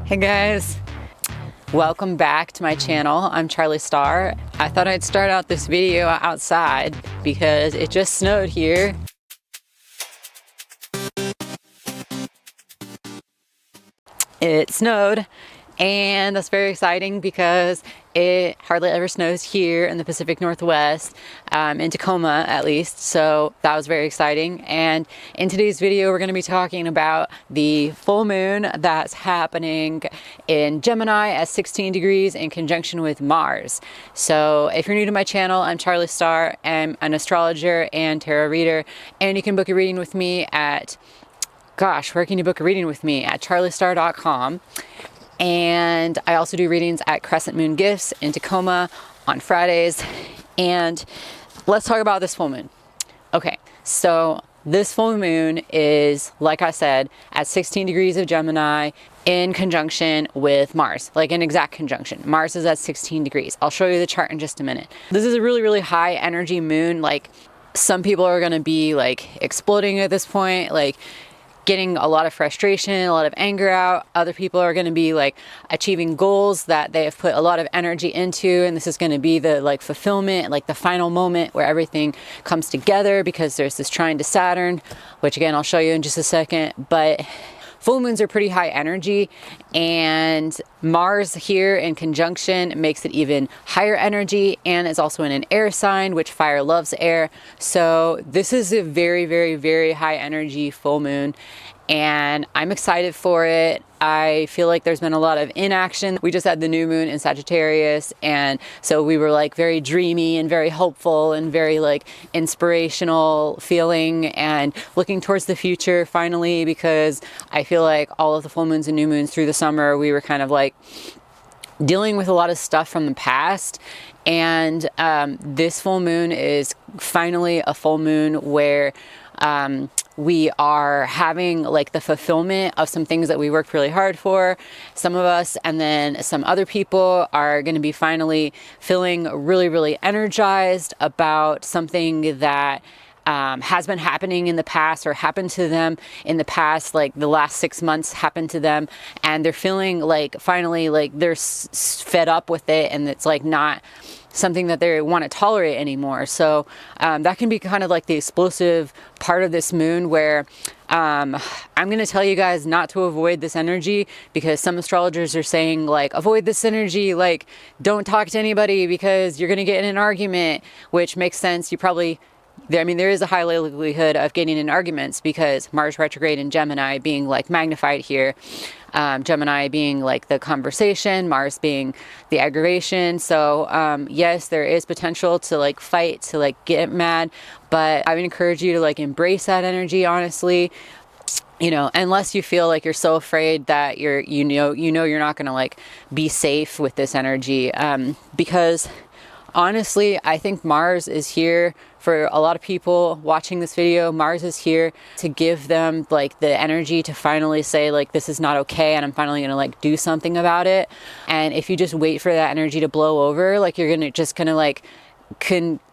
Hey guys, welcome back to my channel. I'm Charlie Star. I thought I'd start out this video outside because it just snowed here. It snowed, and that's very exciting because it hardly ever snows here in the Pacific Northwest, in Tacoma at least, so that was very exciting. And in today's video we're going to be talking about the full moon that's happening in Gemini at 16 degrees in conjunction with Mars. So if you're new to my channel, I'm Charlie Star. I'm an astrologer and tarot reader, and you can book a reading with me at where can you book a reading with me? At charliestar.com. And I also do readings at Crescent Moon Gifts in Tacoma on Fridays. And let's talk about this full moon. Okay, so this full moon is, like I said, at 16 degrees of Gemini in conjunction with Mars, like an exact conjunction. Mars is at 16 degrees. I'll show you the chart in just a minute. This is a really, really high energy moon. Like, some people are going to be like exploding at this point, like getting a lot of frustration, a lot of anger out. Other people are going to be like achieving goals that they have put a lot of energy into, and this is going to be the like fulfillment, like the final moment where everything comes together, because there's this trine to Saturn, which again I'll show you in just a second. But full moons are pretty high energy, and Mars here in conjunction makes it even higher energy, and it's also in an air sign, which fire loves air. So this is a very, very, very high energy full moon, and I'm excited for it. I feel like there's been a lot of inaction. We just had the new moon in Sagittarius, and so we were like very dreamy and very hopeful and very like inspirational feeling and looking towards the future finally, because I feel like all of the full moons and new moons through the summer we were kind of like dealing with a lot of stuff from the past. And this full moon is finally a full moon where we are having like the fulfillment of some things that we worked really hard for, some of us, and then some other people are going to be finally feeling really, really energized about something that has been happening in the past, or happened to them in the past, like the last 6 months happened to them, and they're feeling like finally like they're fed up with it, and it's like not something that they want to tolerate anymore. So that can be kind of like the explosive part of this moon, where I'm going to tell you guys not to avoid this energy, because some astrologers are saying like avoid this energy, like don't talk to anybody because you're going to get in an argument, which makes sense. You probably, I mean, there is a high likelihood of getting in arguments because Mars retrograde and Gemini being like magnified here. Gemini being like the conversation, Mars being the aggravation. So yes, there is potential to like fight, to like get mad, but I would encourage you to like embrace that energy, honestly. You know, unless you feel like you're so afraid that you're not going to like be safe with this energy, because honestly, I think Mars is here for a lot of people watching this video. Mars is here to give them like the energy to finally say like, this is not okay, and I'm finally gonna like do something about it. And if you just wait for that energy to blow over, like you're gonna like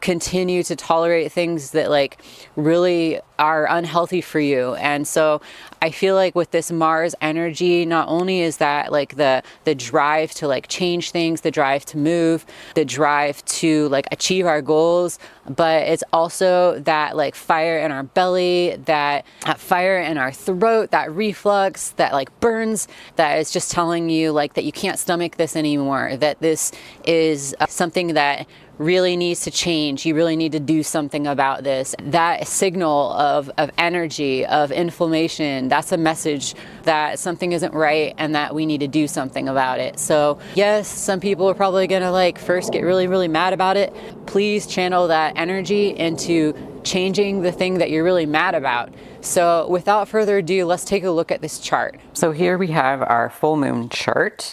continue to tolerate things that like really are unhealthy for you. And so I feel like with this Mars energy, not only is that like the drive to like change things, the drive to move, the drive to like achieve our goals, but it's also that like fire in our belly, that fire in our throat, that reflux that like burns, that is just telling you like that you can't stomach this anymore, that this is something that really needs to change. You really need to do something about this. That signal of energy, of inflammation, that's a message that something isn't right and that we need to do something about it. So yes, some people are probably gonna like first get really, really mad about it. Please channel that energy into changing the thing that you're really mad about. So without further ado, let's take a look at this chart. So here we have our full moon chart.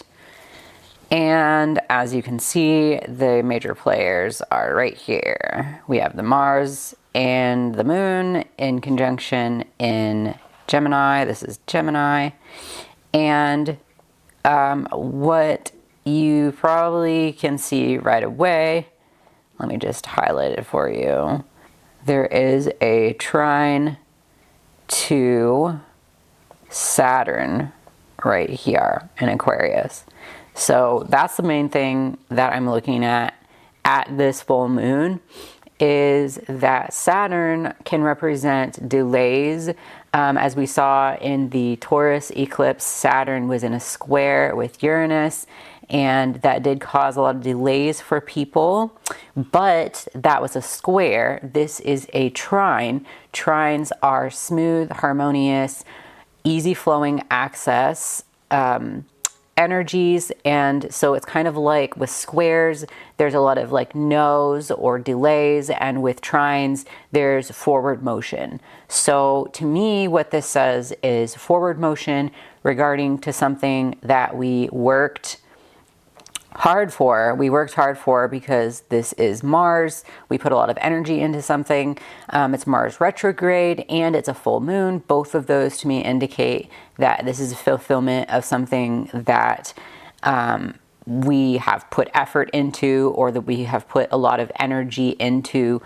And as you can see, the major players are right here. We have the Mars and the moon in conjunction in Gemini. This is Gemini. And what you probably can see right away, let me just highlight it for you. There is a trine to Saturn right here in Aquarius. So that's the main thing that I'm looking at this full moon, is that Saturn can represent delays. As we saw in the Taurus eclipse, Saturn was in a square with Uranus, and that did cause a lot of delays for people, but that was a square. This is a trine. Trines are smooth, harmonious, easy flowing access energies, and so it's kind of like with squares there's a lot of like no's or delays, and with trines there's forward motion. So to me what this says is forward motion regarding to something that we worked hard for. We worked hard for because this is Mars. We put a lot of energy into something. It's Mars retrograde and it's a full moon. Both of those to me indicate that this is a fulfillment of something that we have put effort into, or that we have put a lot of energy into,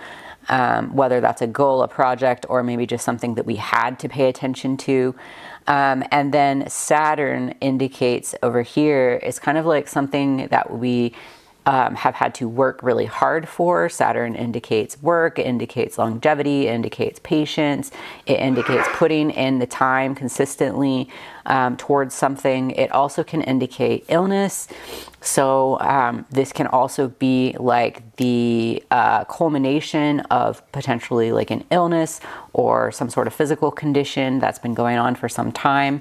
whether that's a goal, a project, or maybe just something that we had to pay attention to. And then Saturn indicates over here, it's kind of like something that we have had to work really hard for. Saturn indicates work, it indicates longevity, it indicates patience, it indicates putting in the time consistently towards something. It also can indicate illness. So this can also be like the culmination of potentially like an illness or some sort of physical condition that's been going on for some time.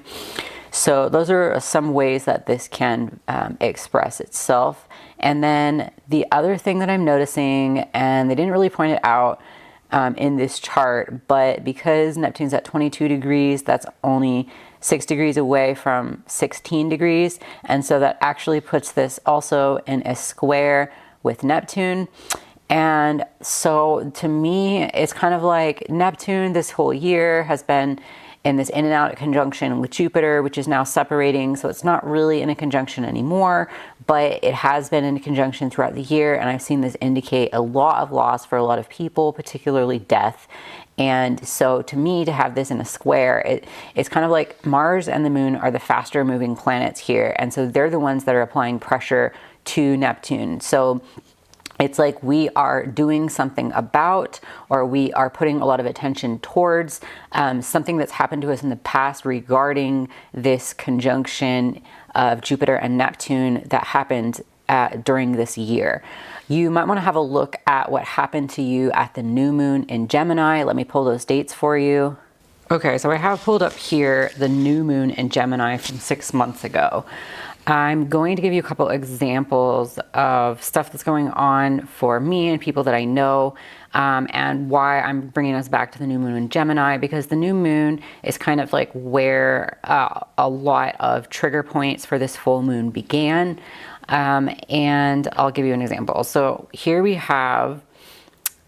So those are some ways that this can express itself. And then the other thing that I'm noticing, and they didn't really point it out in this chart, but because Neptune's at 22 degrees, that's only 6 degrees away from 16 degrees. And so that actually puts this also in a square with Neptune. And so to me, it's kind of like Neptune this whole year has been in this in and out conjunction with Jupiter, which is now separating. So it's not really in a conjunction anymore, but it has been in a conjunction throughout the year. And I've seen this indicate a lot of loss for a lot of people, particularly death. And so to me, to have this in a square, it's kind of like Mars and the moon are the faster moving planets here. And so they're the ones that are applying pressure to Neptune. So it's like we are doing something about, or we are putting a lot of attention towards something that's happened to us in the past regarding this conjunction of Jupiter and Neptune that happened during this year. You might want to have a look at what happened to you at the new moon in Gemini. Let me pull those dates for you. Okay, so I have pulled up here the new moon in Gemini from 6 months ago. I'm going to give you a couple examples of stuff that's going on for me and people that I know, and why I'm bringing us back to the new moon in Gemini, because the new moon is kind of like where a lot of trigger points for this full moon began. And I'll give you an example. So here we have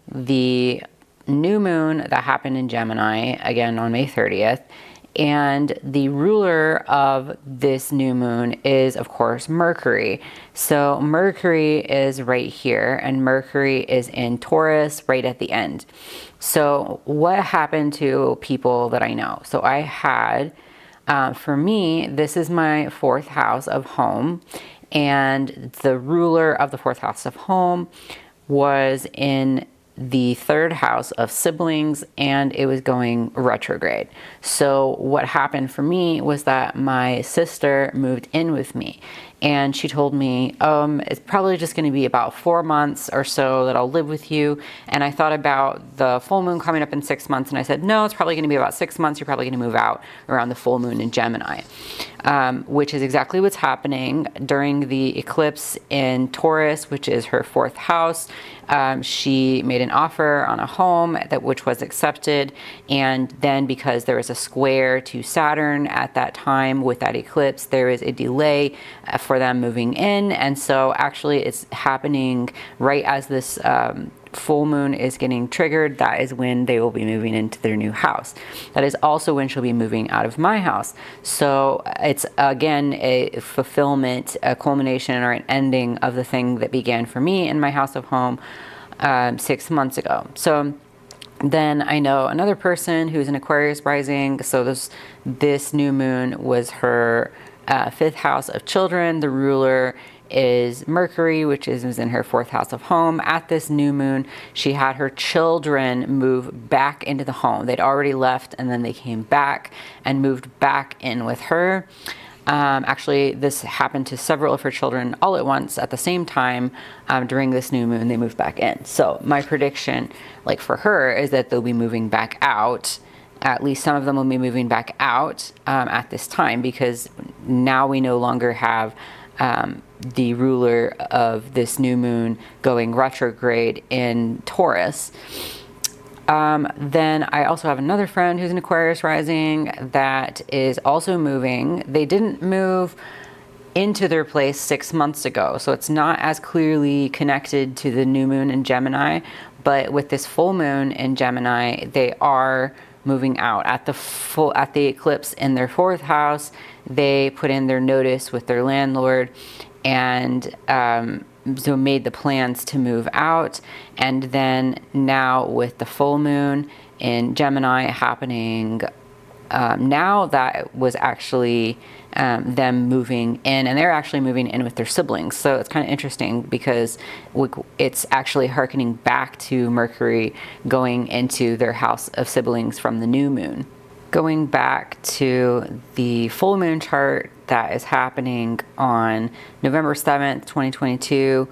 the new moon that happened in Gemini, again on May 30th. And the ruler of this new moon is, of course, Mercury. So Mercury is right here, and Mercury is in Taurus right at the end. So what happened to people that I know? So I had, for me, this is my 4th house of home, and the ruler of the 4th house of home was in the 3rd house of siblings, and it was going retrograde. So what happened for me was that my sister moved in with me, and she told me, it's probably just going to be about 4 months or so that I'll live with you. And I thought about the full moon coming up in 6 months, and I said, no, it's probably going to be about 6 months. You're probably going to move out around the full moon in Gemini, which is exactly what's happening during the eclipse in Taurus, which is her 4th house. She made an offer on a home which was accepted, and then because there was a square to Saturn at that time with that eclipse, there is a delay for them moving in. And so actually it's happening right as this full moon is getting triggered. That is when they will be moving into their new house. That is also when she'll be moving out of my house. So it's again a fulfillment, a culmination, or an ending of the thing that began for me in my house of home 6 months ago. So then I know another person who's an Aquarius rising. So this new moon was her fifth house of children. The ruler is Mercury, which is in her fourth house of home. At this new moon, she had her children move back into the home. They'd already left, and then they came back and moved back in with her. Actually, this happened to several of her children all at once at the same time. During this new moon, they moved back in. So my prediction, like for her, is that they'll be moving back out. At least some of them will be moving back out at this time, because now we no longer have the ruler of this new moon going retrograde in Taurus. Then I also have another friend who's an Aquarius rising that is also moving. They didn't move into their place 6 months ago, so it's not as clearly connected to the new moon in Gemini, but with this full moon in Gemini, they are moving out. At the eclipse in their fourth house, they put in their notice with their landlord, and so made the plans to move out. And then now with the full moon in Gemini happening, now that was actually them moving in, and they're actually moving in with their siblings. So it's kind of interesting because it's actually hearkening back to Mercury going into their house of siblings from the new moon. Going back to the full moon chart that is happening on November 7th, 2022,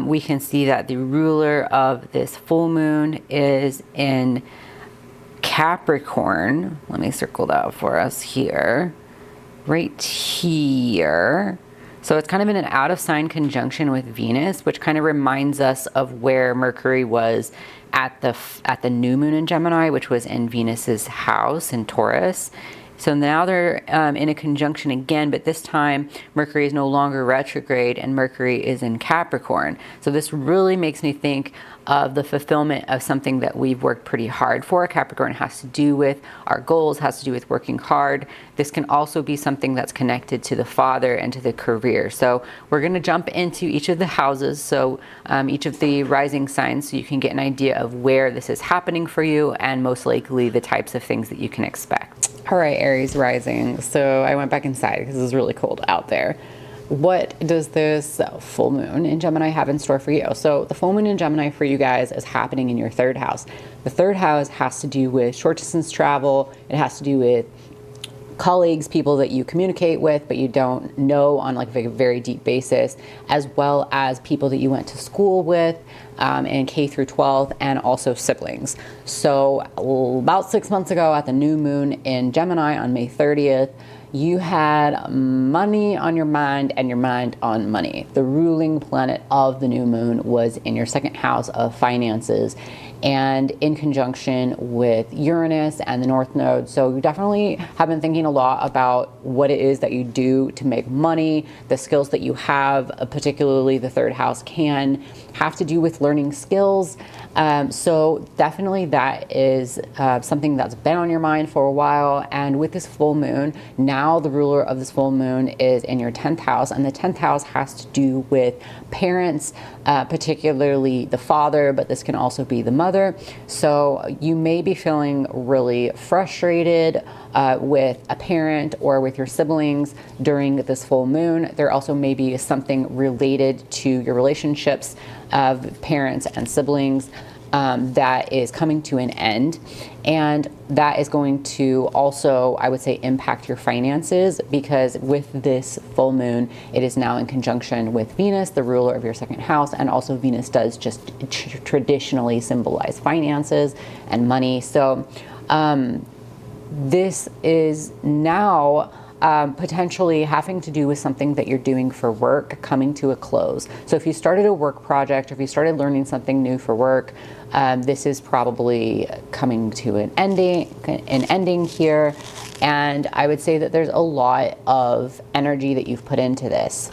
we can see that the ruler of this full moon is in Capricorn. Let me circle that for us here. Right here. So it's kind of in an out of sign conjunction with Venus, which kind of reminds us of where Mercury was at the new moon in Gemini, which was in Venus's house in Taurus. So now they're in a conjunction again, but this time Mercury is no longer retrograde and Mercury is in Capricorn. So this really makes me think of the fulfillment of something that we've worked pretty hard for. Capricorn has to do with our goals, has to do with working hard. This can also be something that's connected to the father and to the career. So we're going to jump into each of the houses, so each of the rising signs, so you can get an idea of where this is happening for you and most likely the types of things that you can expect. All right, Aries rising. So I went back inside because it's really cold out there. What does this full moon in Gemini have in store for you? So the full moon in Gemini for you guys is happening in your third house. The third house has to do with short distance travel. It has to do with colleagues, people that you communicate with but you don't know on like a very deep basis, as well as people that you went to school with in K through 12, and also siblings. So about 6 months ago at the new moon in Gemini on May 30th, you had money on your mind and your mind on money. The ruling planet of the new moon was in your second house of finances and in conjunction with Uranus and the North Node. So you definitely have been thinking a lot about what it is that you do to make money, the skills that you have, particularly the third house can have to do with learning skills. So definitely that is something that's been on your mind for a while. And with this full moon, now the ruler of this full moon is in your 10th house, and the 10th house has to do with parents, particularly the father, but this can also be the mother. So you may be feeling really frustrated with a parent or with your siblings during this full moon. There also may be something related to your relationships of parents and siblings that is coming to an end, and that is going to also, I would say, impact your finances, because with this full moon it is now in conjunction with Venus, the ruler of your second house, and also Venus does just traditionally symbolize finances and money. So this is now potentially having to do with something that you're doing for work coming to a close. So if you started a work project, or if you started learning something new for work, this is probably coming to an ending here. And I would say that there's a lot of energy that you've put into this.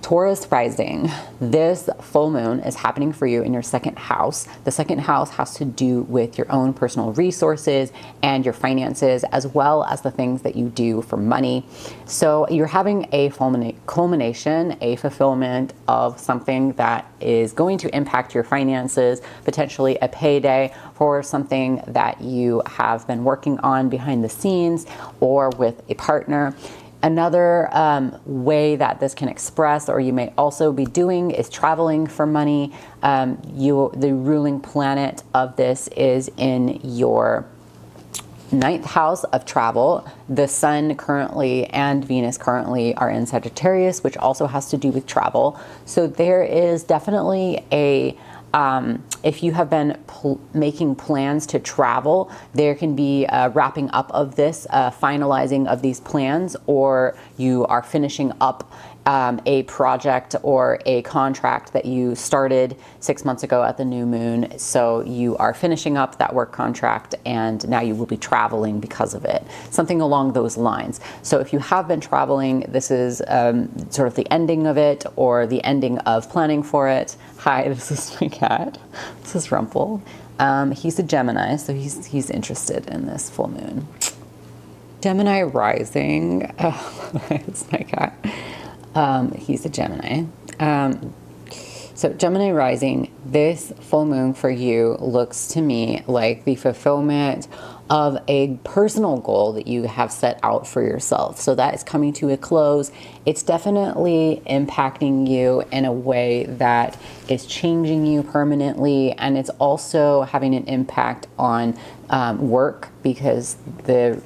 Taurus rising, this full moon is happening for you in your second house. The second house has to do with your own personal resources and your finances, as well as the things that you do for money. So you're having a culmination, a fulfillment of something that is going to impact your finances, potentially a payday for something that you have been working on behind the scenes or with a partner. Another way that this can express, or you may also be doing, is traveling for money. The ruling planet of this is in your 9th house of travel. The Sun currently and Venus currently are in Sagittarius, which also has to do with travel. So there is definitely a if you have been making plans to travel, there can be a wrapping up of this, finalizing of these plans, or you are finishing up a project or a contract that you started 6 months ago at the new moon. So you are finishing up that work contract and now you will be traveling because of it. Something along those lines. So if you have been traveling, this is sort of the ending of it, or the ending of planning for it. Hi, this is my cat. This is Rumple. He's a Gemini, so he's interested in this full moon. Gemini rising. Oh, it's my cat. He's a Gemini. So Gemini rising, this full moon for you looks to me like the fulfillment of a personal goal that you have set out for yourself. So that is coming to a close. It's definitely impacting you in a way that is changing you permanently, and it's also having an impact on work, because the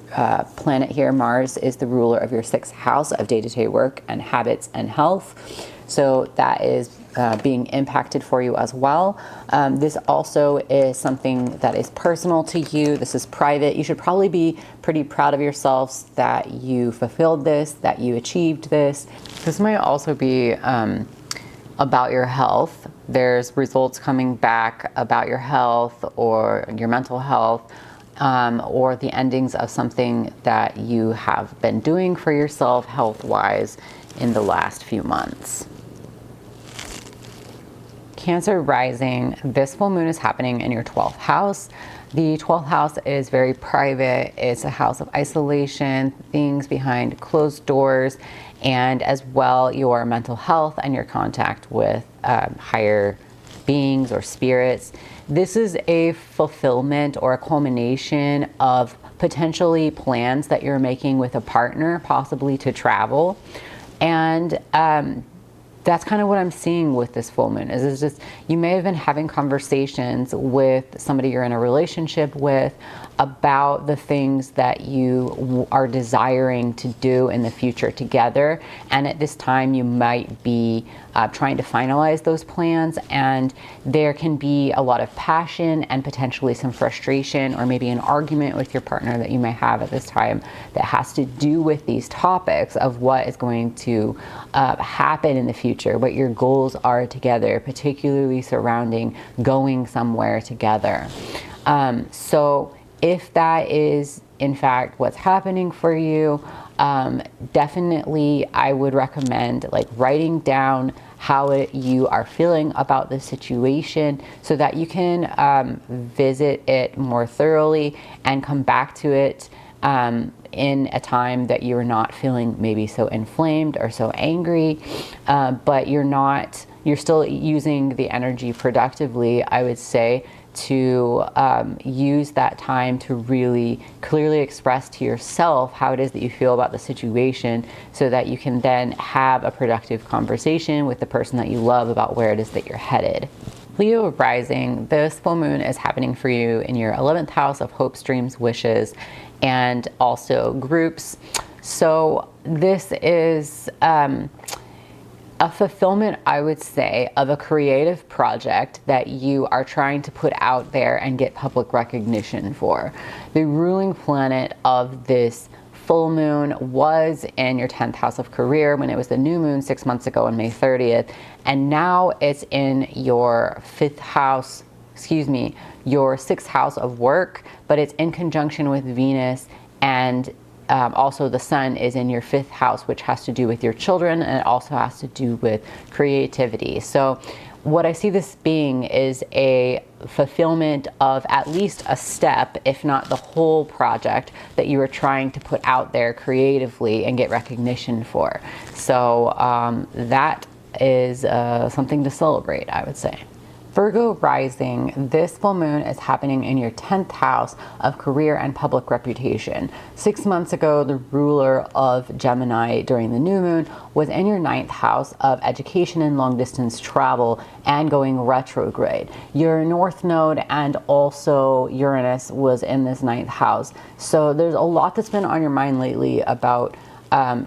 planet here, Mars, is the ruler of your 6th house of day-to-day work and habits and health. So that is being impacted for you as well. This also is something that is personal to you. This is private. You should probably be pretty proud of yourselves that you fulfilled this, that you achieved this. This might also be about your health. There's results coming back about your health or your mental health, or the endings of something that you have been doing for yourself health-wise in the last few months. Cancer rising, this full moon is happening in your 12th house. The 12th house is very private. It's a house of isolation, things behind closed doors, and as well your mental health and your contact with higher beings or spirits. This is a fulfillment or a culmination of potentially plans that you're making with a partner, possibly to travel. And that's kind of what I'm seeing with this full moon. Is it's just, you may have been having conversations with somebody you're in a relationship with about the things that you are desiring to do in the future together. And at this time, you might be trying to finalize those plans, and there can be a lot of passion and potentially some frustration, or maybe an argument with your partner that you may have at this time that has to do with these topics of what is going to happen in the future, what your goals are together, particularly surrounding going somewhere together. So if that is in fact what's happening for you, definitely I would recommend like writing down how you are feeling about the situation, so that you can visit it more thoroughly and come back to it in a time that you're not feeling maybe so inflamed or so angry, but you're still using the energy productively, I would say, to use that time to really clearly express to yourself how it is that you feel about the situation, so that you can then have a productive conversation with the person that you love about where it is that you're headed. Leo rising, this full moon is happening for you in your 11th house of hopes, dreams, wishes, and also groups. So this is a fulfillment, I would say, of a creative project that you are trying to put out there and get public recognition for. The ruling planet of this full moon was in your 10th house of career when it was the new moon 6 months ago on May 30th. And now it's in your 5th house, your 6th house of work, but it's in conjunction with Venus, and also the Sun is in your 5th house, which has to do with your children, and it also has to do with creativity. So what I see this being is a fulfillment of at least a step, if not the whole project that you are trying to put out there creatively and get recognition for. So that is something to celebrate, I would say. Virgo rising, this full moon is happening in your 10th house of career and public reputation. 6 months ago, the ruler of Gemini during the new moon was in your 9th house of education and long distance travel and going retrograde. Your North Node and also Uranus was in this 9th house. So there's a lot that's been on your mind lately about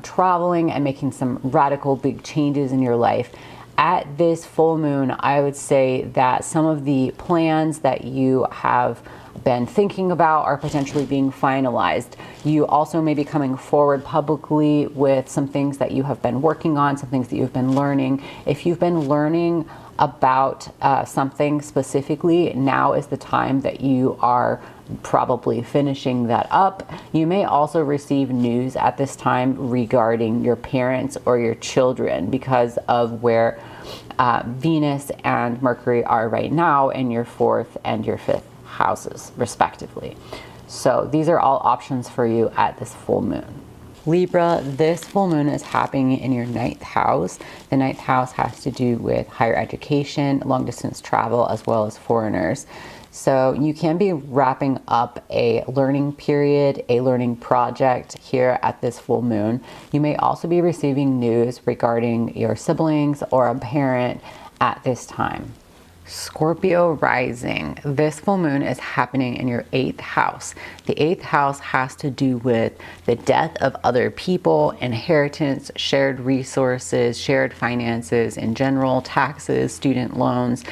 traveling and making some radical big changes in your life. At this full moon, I would say that some of the plans that you have been thinking about are potentially being finalized. You also may be coming forward publicly with some things that you have been working on, some things that you've been learning. If you've been learning about something specifically, now is the time that you are probably finishing that up. You may also receive news at this time regarding your parents or your children because of where Venus and Mercury are right now in your 4th and your 5th houses, respectively. So these are all options for you at this full moon. Libra, this full moon is happening in your 9th house. The 9th house has to do with higher education, long distance travel, as well as foreigners. So you can be wrapping up a learning period, a learning project here at this full moon. You may also be receiving news regarding your siblings or a parent at this time. Scorpio rising, this full moon is happening in your 8th house. The 8th house has to do with the death of other people, inheritance, shared resources, shared finances in general, taxes, student loans.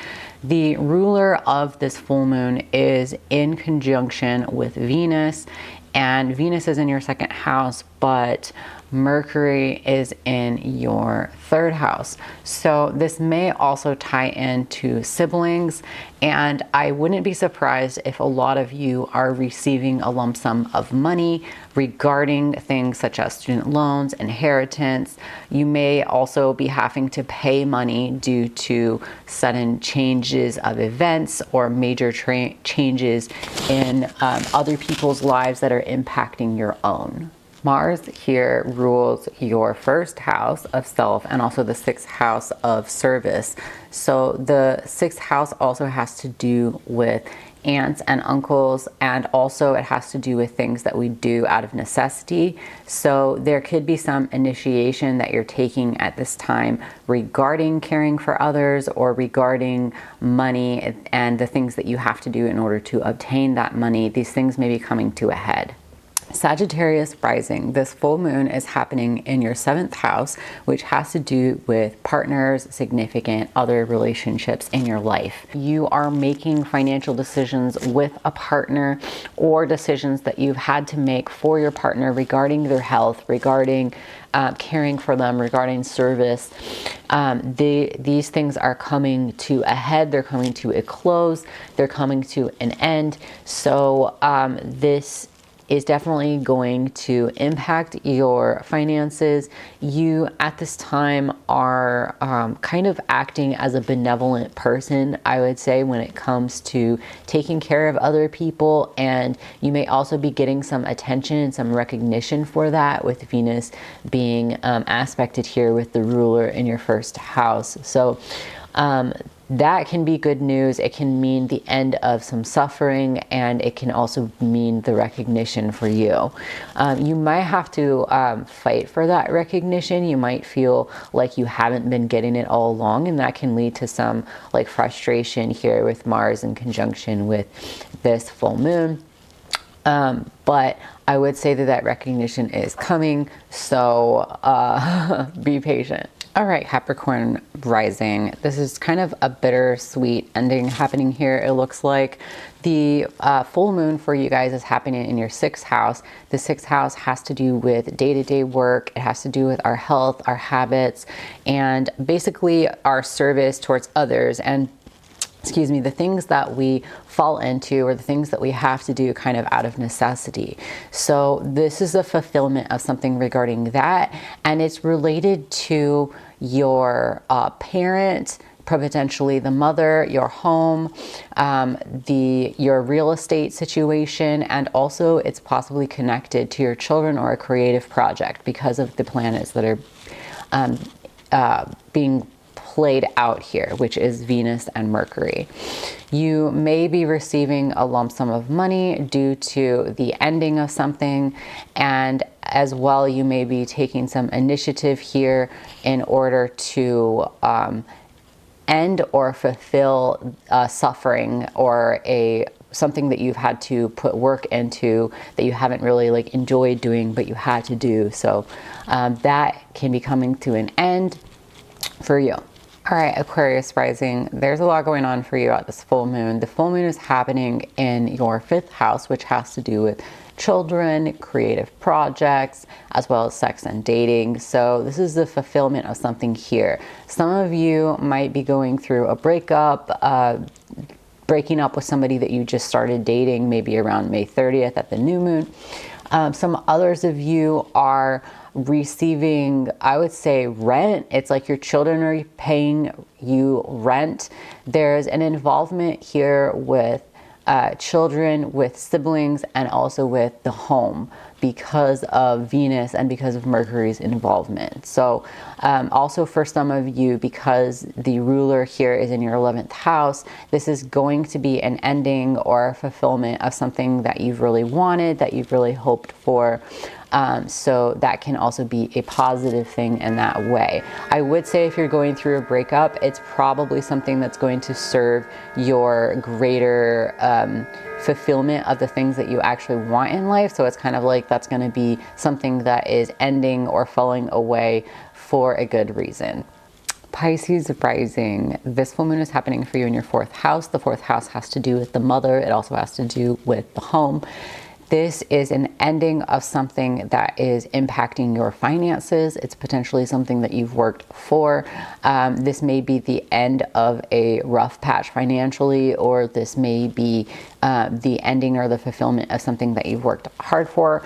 The ruler of this full moon is in conjunction with Venus, and Venus is in your 2nd house, but Mercury is in your 3rd house. So this may also tie into siblings, and I wouldn't be surprised if a lot of you are receiving a lump sum of money regarding things such as student loans, inheritance. You may also be having to pay money due to sudden changes of events or major changes in other people's lives that are impacting your own. Mars here rules your 1st house of self and also the 6th house of service. So the 6th house also has to do with aunts and uncles, and also it has to do with things that we do out of necessity. So there could be some initiation that you're taking at this time regarding caring for others or regarding money and the things that you have to do in order to obtain that money. These things may be coming to a head. Sagittarius rising, this full moon is happening in your 7th house, which has to do with partners, significant other relationships in your life. You are making financial decisions with a partner or decisions that you've had to make for your partner regarding their health, regarding caring for them, regarding service. These things are coming to a head, they're coming to a close, they're coming to an end. So this is definitely going to impact your finances. You at this time are kind of acting as a benevolent person, I would say, when it comes to taking care of other people, and you may also be getting some attention and some recognition for that, with Venus being aspected here with the ruler in your 1st house. So that can be good news. It can mean the end of some suffering, and it can also mean the recognition for you. You might have to fight for that recognition. You might feel like you haven't been getting it all along, and that can lead to some like frustration here with Mars in conjunction with this full moon. But I would say that recognition is coming, so be patient. All right, Capricorn rising. This is kind of a bittersweet ending happening here. It looks like the full moon for you guys is happening in your 6th house. The 6th house has to do with day-to-day work. It has to do with our health, our habits, and basically our service towards others. And the things that we fall into or the things that we have to do kind of out of necessity. So this is a fulfillment of something regarding that, and it's related to your parent, potentially the mother, your home, your real estate situation, and also it's possibly connected to your children or a creative project because of the planets that are being played out here, which is Venus and Mercury. You may be receiving a lump sum of money due to the ending of something, and as well you may be taking some initiative here in order to end or fulfill suffering or something that you've had to put work into that you haven't really like enjoyed doing, but you had to do. So that can be coming to an end for you. All right, Aquarius rising, there's a lot going on for you at this full moon. The full moon is happening in your 5th house, which has to do with children, creative projects, as well as sex and dating. So this is the fulfillment of something here. Some of you might be going through a breakup, breaking up with somebody that you just started dating, maybe around May 30th at the new moon. Some others of you are receiving, I would say, rent. It's like your children are paying you rent. There's an involvement here with children, with siblings, and also with the home because of Venus and because of Mercury's involvement. So also for some of you, because the ruler here is in your 11th house, this is going to be an ending or a fulfillment of something that you've really wanted, that you've really hoped for. So that can also be a positive thing in that way. I would say if you're going through a breakup, it's probably something that's going to serve your greater fulfillment of the things that you actually want in life. So it's kind of like that's going to be something that is ending or falling away for a good reason. Pisces rising, this full moon is happening for you in your 4th house. The 4th house has to do with the mother. It also has to do with the home. This is an ending of something that is impacting your finances. It's potentially something that you've worked for. This may be the end of a rough patch financially, or this may be the ending or the fulfillment of something that you've worked hard for.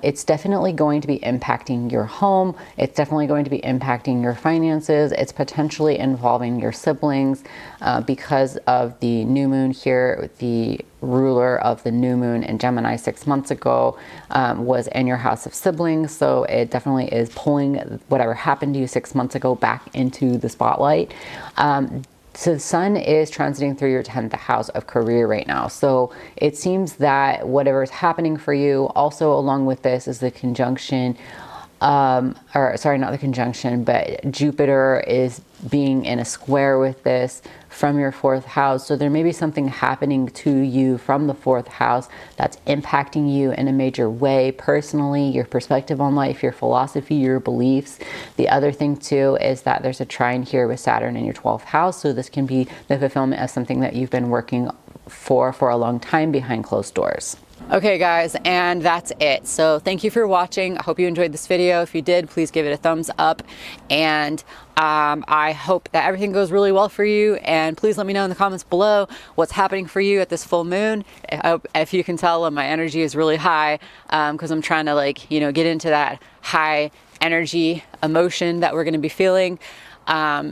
It's definitely going to be impacting your home. It's definitely going to be impacting your finances. It's potentially involving your siblings because of the new moon here. The ruler of the new moon in Gemini 6 months ago was in your house of siblings. So it definitely is pulling whatever happened to you 6 months ago back into the spotlight. So the sun is transiting through your 10th house of career right now. So it seems that whatever is happening for you, also along with this is the conjunction, or sorry, not the conjunction, but Jupiter is being in a square with this from your 4th house. So there may be something happening to you from the 4th house that's impacting you in a major way personally, your perspective on life, your philosophy, your beliefs. The other thing too is that there's a trine here with Saturn in your 12th house. So this can be the fulfillment of something that you've been working for a long time behind closed doors. Okay guys, and that's it. So thank you for watching. I hope you enjoyed this video. If you did, please give it a thumbs up, and I hope that everything goes really well for you, and please let me know in the comments below what's happening for you at this full moon. If you can tell, my energy is really high because I'm trying to, like, you know, get into that high energy emotion that we're going to be feeling.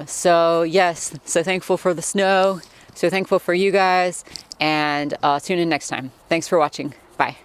So yes, so thankful for the snow, so thankful for you guys, and tune in next time. Thanks for watching. Bye.